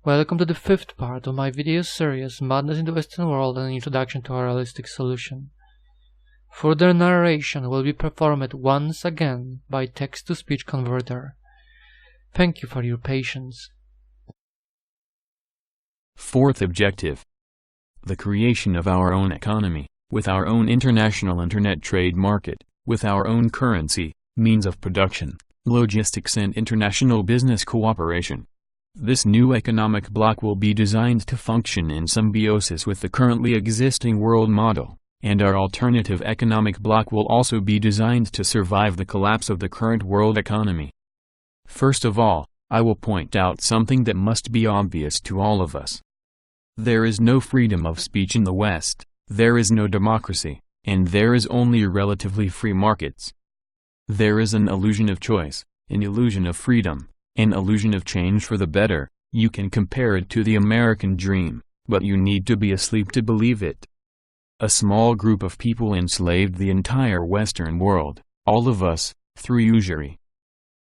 Welcome to the fifth part of my video series, Madness in the Western World and an Introduction to a Realistic Solution. Further narration will be performed once again by text-to-speech converter. Thank you for your patience. Fourth objective. The creation of our own economy, with our own international internet trade market, with our own currency, means of production, logistics and international business cooperation. This new economic bloc will be designed to function in symbiosis with the currently existing world model, and our alternative economic bloc will also be designed to survive the collapse of the current world economy. First of all, I will point out something that must be obvious to all of us. There is no freedom of speech in the West, there is no democracy, and there is only relatively free markets. There is an illusion of choice, an illusion of freedom, an illusion of change for the better. You can compare it to the American dream, but you need to be asleep to believe it. A small group of people enslaved the entire Western world, all of us, through usury.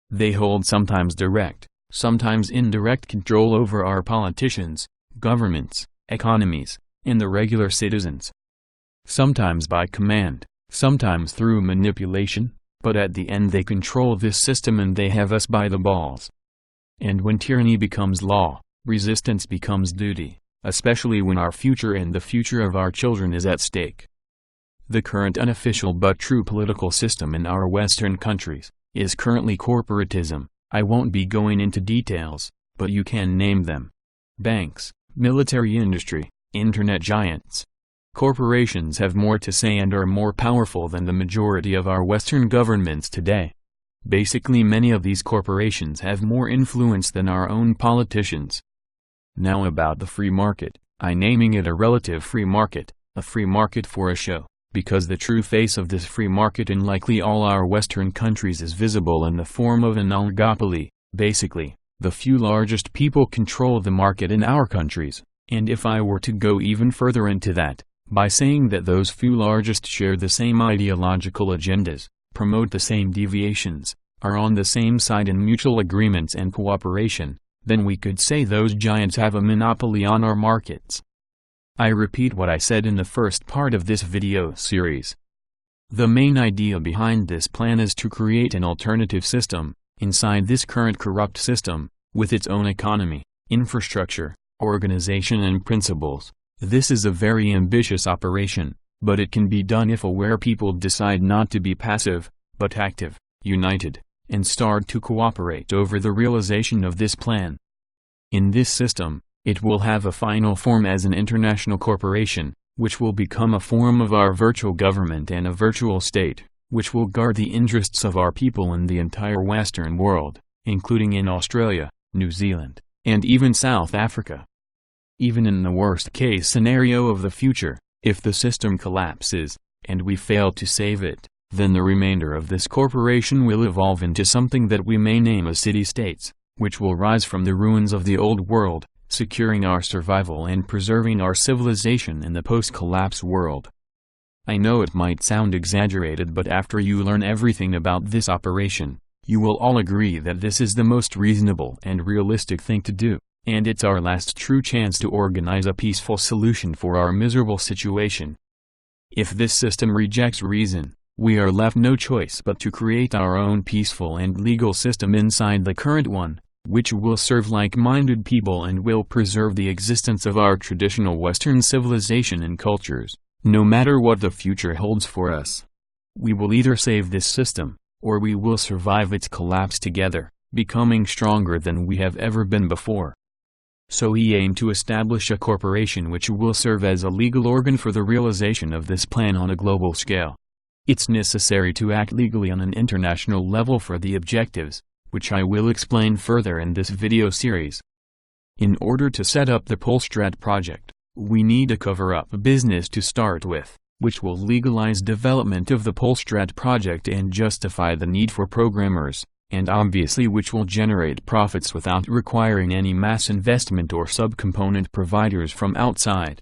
They hold sometimes direct, sometimes indirect control over our politicians, governments, economies, and the regular citizens. Sometimes by command, sometimes through manipulation, but at the end they control this system and they have us by the balls. And when tyranny becomes law, resistance becomes duty, especially when our future and the future of our children is at stake. The current unofficial but true political system in our Western countries is currently corporatism. I won't be going into details, but you can name them. Banks, military industry, internet giants. Corporations have more to say and are more powerful than the majority of our Western governments today. Basically, many of these corporations have more influence than our own politicians. Now about the free market, I'm naming it a relative free market, a free market for a show, because the true face of this free market in likely all our Western countries is visible in the form of an oligopoly. Basically, the few largest people control the market in our countries, and if I were to go even further into that, by saying that those few largest share the same ideological agendas, promote the same deviations, are on the same side in mutual agreements and cooperation, then we could say those giants have a monopoly on our markets. I repeat what I said in the first part of this video series. The main idea behind this plan is to create an alternative system, inside this current corrupt system, with its own economy, infrastructure, organization and principles. This is a very ambitious operation, but it can be done if aware people decide not to be passive, but active, united, and start to cooperate over the realization of this plan. In this system, it will have a final form as an international corporation, which will become a form of our virtual government and a virtual state, which will guard the interests of our people in the entire Western world, including in Australia, New Zealand, and even South Africa. Even in the worst-case scenario of the future, if the system collapses, and we fail to save it, then the remainder of this corporation will evolve into something that we may name as city-states, which will rise from the ruins of the old world, securing our survival and preserving our civilization in the post-collapse world. I know it might sound exaggerated, but after you learn everything about this operation, you will all agree that this is the most reasonable and realistic thing to do. And it's our last true chance to organize a peaceful solution for our miserable situation. If this system rejects reason, we are left no choice but to create our own peaceful and legal system inside the current one, which will serve like-minded people and will preserve the existence of our traditional Western civilization and cultures, no matter what the future holds for us. We will either save this system, or we will survive its collapse together, becoming stronger than we have ever been before. So we aim to establish a corporation which will serve as a legal organ for the realization of this plan on a global scale. It's necessary to act legally on an international level for the objectives, which I will explain further in this video series. In order to set up the Polstrat project, we need a cover-up business to start with, which will legalize development of the Polstrat project and justify the need for programmers, and obviously which will generate profits without requiring any mass investment or subcomponent providers from outside.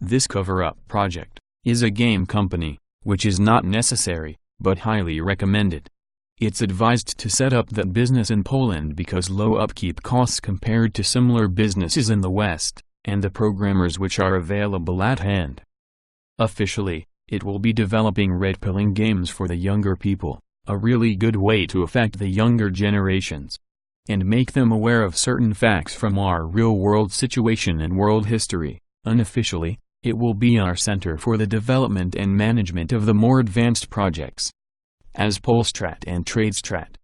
This cover-up project is a game company, which is not necessary, but highly recommended. It's advised to set up that business in Poland because low upkeep costs compared to similar businesses in the West, and the programmers which are available at hand. Officially, it will be developing red-pilling games for the younger people, a really good way to affect the younger generations and make them aware of certain facts from our real-world situation and world history. Unofficially, it will be our center for the development and management of the more advanced projects, as Polstrat and TradeStrat.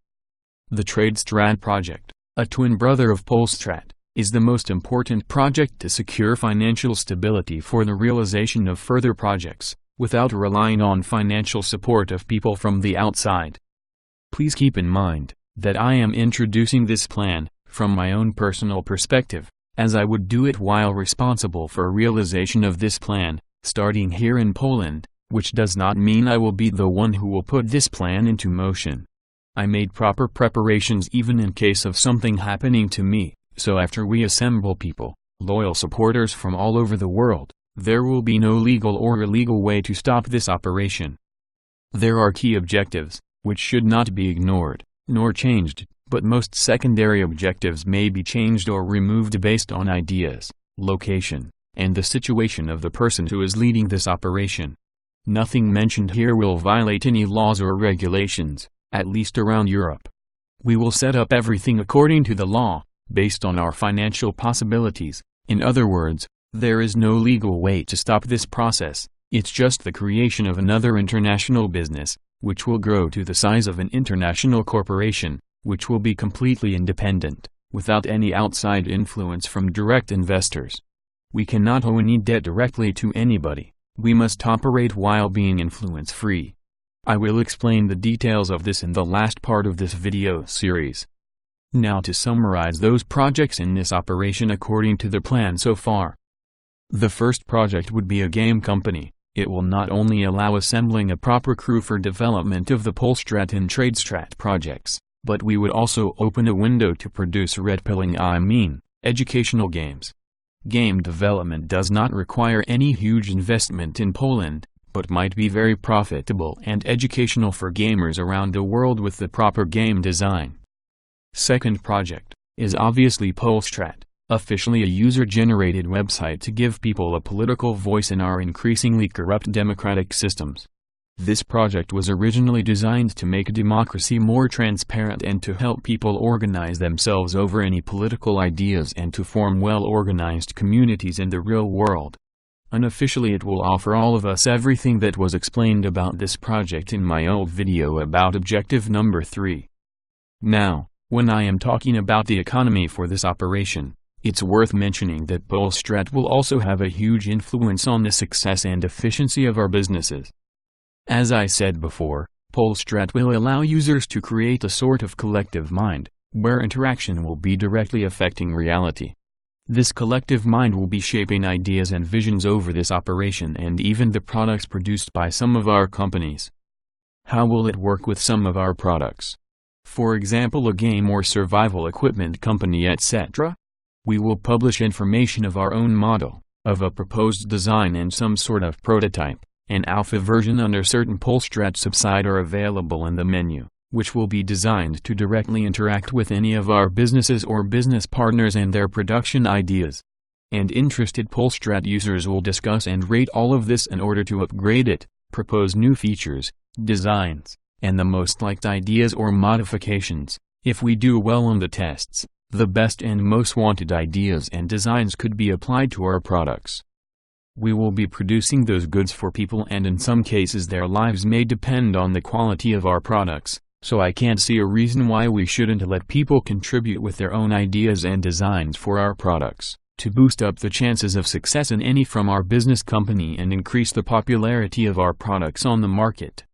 The TradeStrat project, a twin brother of Polstrat, is the most important project to secure financial stability for the realization of further projects, without relying on financial support of people from the outside. Please keep in mind that I am introducing this plan from my own personal perspective, as I would do it while responsible for realization of this plan, starting here in Poland, which does not mean I will be the one who will put this plan into motion. I made proper preparations even in case of something happening to me, so after we assemble people, loyal supporters from all over the world, there will be no legal or illegal way to stop this operation. There are key objectives, which should not be ignored, nor changed, but most secondary objectives may be changed or removed based on ideas, location, and the situation of the person who is leading this operation. Nothing mentioned here will violate any laws or regulations, at least around Europe. We will set up everything according to the law, based on our financial possibilities. In other words, there is no legal way to stop this process, it's just the creation of another international business, which will grow to the size of an international corporation, which will be completely independent, without any outside influence from direct investors. We cannot owe any debt directly to anybody, we must operate while being influence-free. I will explain the details of this in the last part of this video series. Now to summarize those projects in this operation according to the plan so far. The first project would be a game company. It will not only allow assembling a proper crew for development of the Polstrat and TradeStrat projects, but we would also open a window to produce red-pilling educational games. Game development does not require any huge investment in Poland, but might be very profitable and educational for gamers around the world with the proper game design. Second project is obviously Polstrat, officially a user-generated website to give people a political voice in our increasingly corrupt democratic systems. This project was originally designed to make democracy more transparent and to help people organize themselves over any political ideas and to form well-organized communities in the real world. Unofficially, it will offer all of us everything that was explained about this project in my old video about objective number 3. Now, when I am talking about the economy for this operation, it's worth mentioning that Polstrat will also have a huge influence on the success and efficiency of our businesses. As I said before, Polstrat will allow users to create a sort of collective mind, where interaction will be directly affecting reality. This collective mind will be shaping ideas and visions over this operation and even the products produced by some of our companies. How will it work with some of our products? For example, a game or survival equipment company, etc.? We will publish information of our own model, of a proposed design and some sort of prototype. An alpha version under certain Polstrat subside are available in the menu, which will be designed to directly interact with any of our businesses or business partners and their production ideas. And interested Polstrat users will discuss and rate all of this in order to upgrade it, propose new features, designs, and the most liked ideas or modifications. If we do well on the tests, the best and most wanted ideas and designs could be applied to our products. We will be producing those goods for people, and in some cases their lives may depend on the quality of our products, so I can't see a reason why we shouldn't let people contribute with their own ideas and designs for our products, to boost up the chances of success in any from our business company and increase the popularity of our products on the market.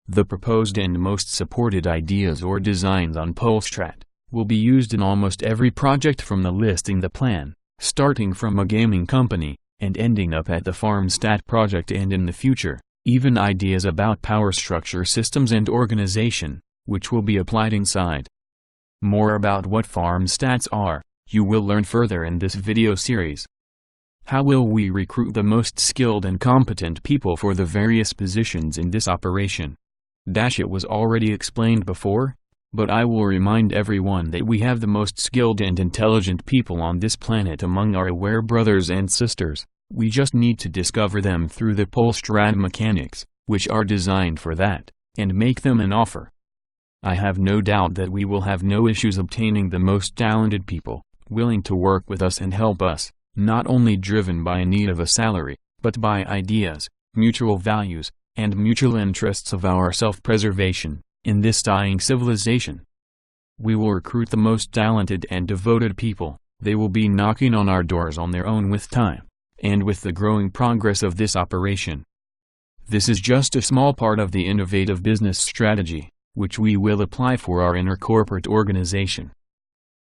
The proposed and most supported ideas or designs on Polstrat will be used in almost every project from the list in the plan, starting from a gaming company, and ending up at the FarmStat project, and in the future, even ideas about power structure systems and organization, which will be applied inside. More about what FarmStats are, you will learn further in this video series. How will we recruit the most skilled and competent people for the various positions in this operation? It was already explained before, but I will remind everyone that we have the most skilled and intelligent people on this planet among our aware brothers and sisters. We just need to discover them through the Polstrat mechanics, which are designed for that, and make them an offer. I have no doubt that we will have no issues obtaining the most talented people, willing to work with us and help us, not only driven by a need of a salary, but by ideas, mutual values, and mutual interests of our self-preservation, in this dying civilization. We will recruit the most talented and devoted people. They will be knocking on our doors on their own with time, and with the growing progress of this operation. This is just a small part of the innovative business strategy, which we will apply for our intercorporate organization.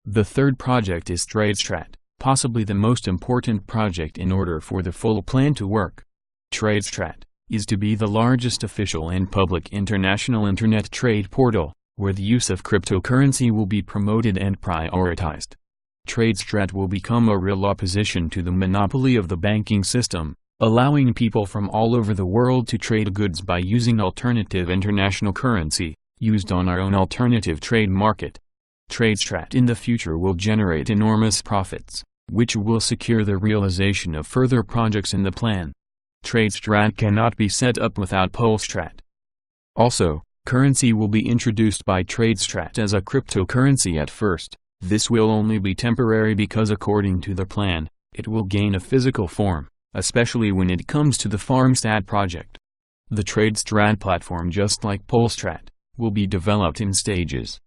The third project is TradeStrat, possibly the most important project in order for the full plan to work. TradeStrat is to be the largest official and public international internet trade portal, where the use of cryptocurrency will be promoted and prioritized. TradeStrat will become a real opposition to the monopoly of the banking system, allowing people from all over the world to trade goods by using alternative international currency, used on our own alternative trade market. TradeStrat in the future will generate enormous profits, which will secure the realization of further projects in the plan. TradeStrat cannot be set up without Polstrat. Also, currency will be introduced by TradeStrat as a cryptocurrency at first. This will only be temporary because according to the plan, it will gain a physical form, especially when it comes to the FarmStat project. The TradeStrat platform, just like Polstrat, will be developed in stages.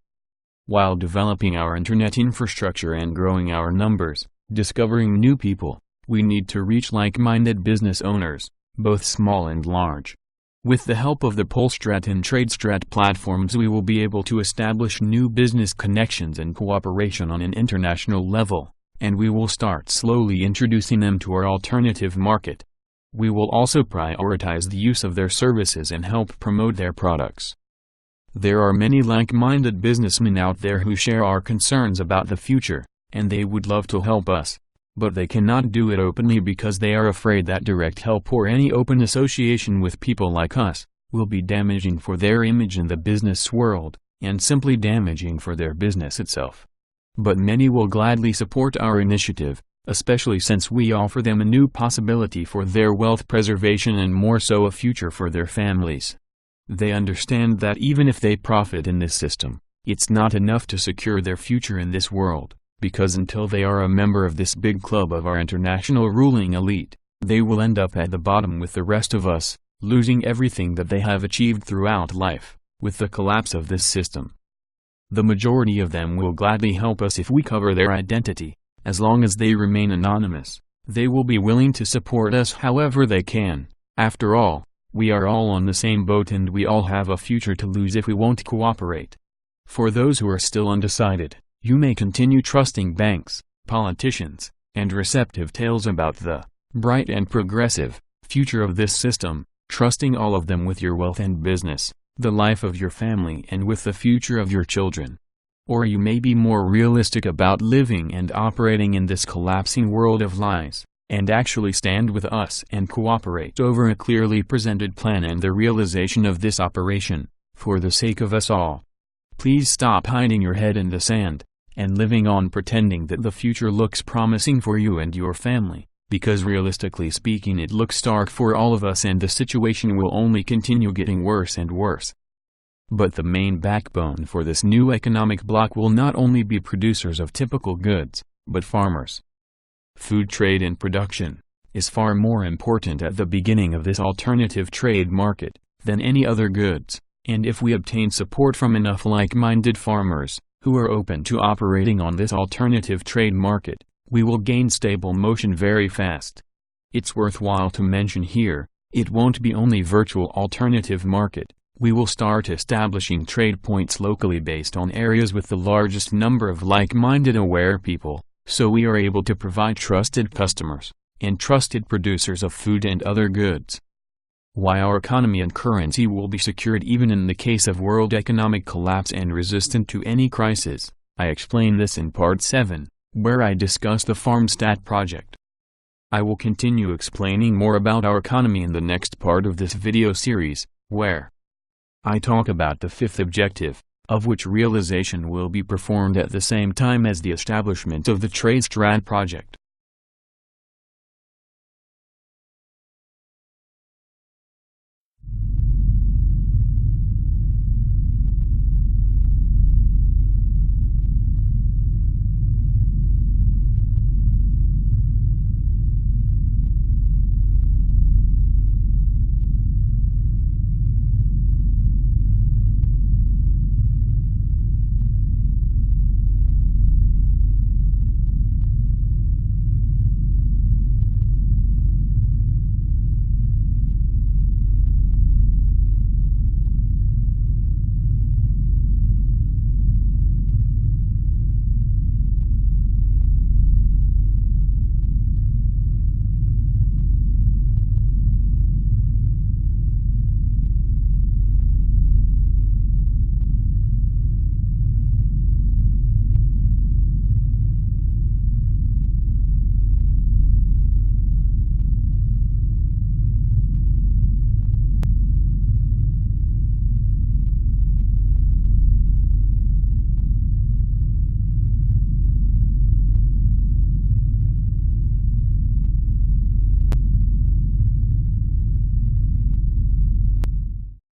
While developing our internet infrastructure and growing our numbers, discovering new people, we need to reach like-minded business owners, both small and large. With the help of the Polstrat and TradeStrat platforms, we will be able to establish new business connections and cooperation on an international level, and we will start slowly introducing them to our alternative market. We will also prioritize the use of their services and help promote their products. There are many like-minded businessmen out there who share our concerns about the future, and they would love to help us, but they cannot do it openly because they are afraid that direct help or any open association with people like us will be damaging for their image in the business world, and simply damaging for their business itself. But many will gladly support our initiative, especially since we offer them a new possibility for their wealth preservation and more so a future for their families. They understand that even if they profit in this system, it's not enough to secure their future in this world, because until they are a member of this big club of our international ruling elite, they will end up at the bottom with the rest of us, losing everything that they have achieved throughout life, with the collapse of this system. The majority of them will gladly help us if we cover their identity. As long as they remain anonymous, they will be willing to support us however they can. After all, we are all on the same boat and we all have a future to lose if we won't cooperate. For those who are still undecided, you may continue trusting banks, politicians, and receptive tales about the bright and progressive future of this system, trusting all of them with your wealth and business, the life of your family and with the future of your children. Or you may be more realistic about living and operating in this collapsing world of lies, and actually stand with us and cooperate over a clearly presented plan and the realization of this operation, for the sake of us all. Please stop hiding your head in the sand, and living on pretending that the future looks promising for you and your family, because realistically speaking it looks dark for all of us and the situation will only continue getting worse and worse. But the main backbone for this new economic bloc will not only be producers of typical goods, but farmers. Food trade and production is far more important at the beginning of this alternative trade market than any other goods, and if we obtain support from enough like-minded farmers, who are open to operating on this alternative trade market, we will gain stable motion very fast. It's worthwhile to mention here, it won't be only virtual alternative market. We will start establishing trade points locally based on areas with the largest number of like-minded aware people, so we are able to provide trusted customers, and trusted producers of food and other goods. Why our economy and currency will be secured even in the case of world economic collapse and resistant to any crisis, I explain this in part 7, where I discuss the FarmStat project. I will continue explaining more about our economy in the next part of this video series, where I talk about the fifth objective, of which realization will be performed at the same time as the establishment of the TradeStrat project.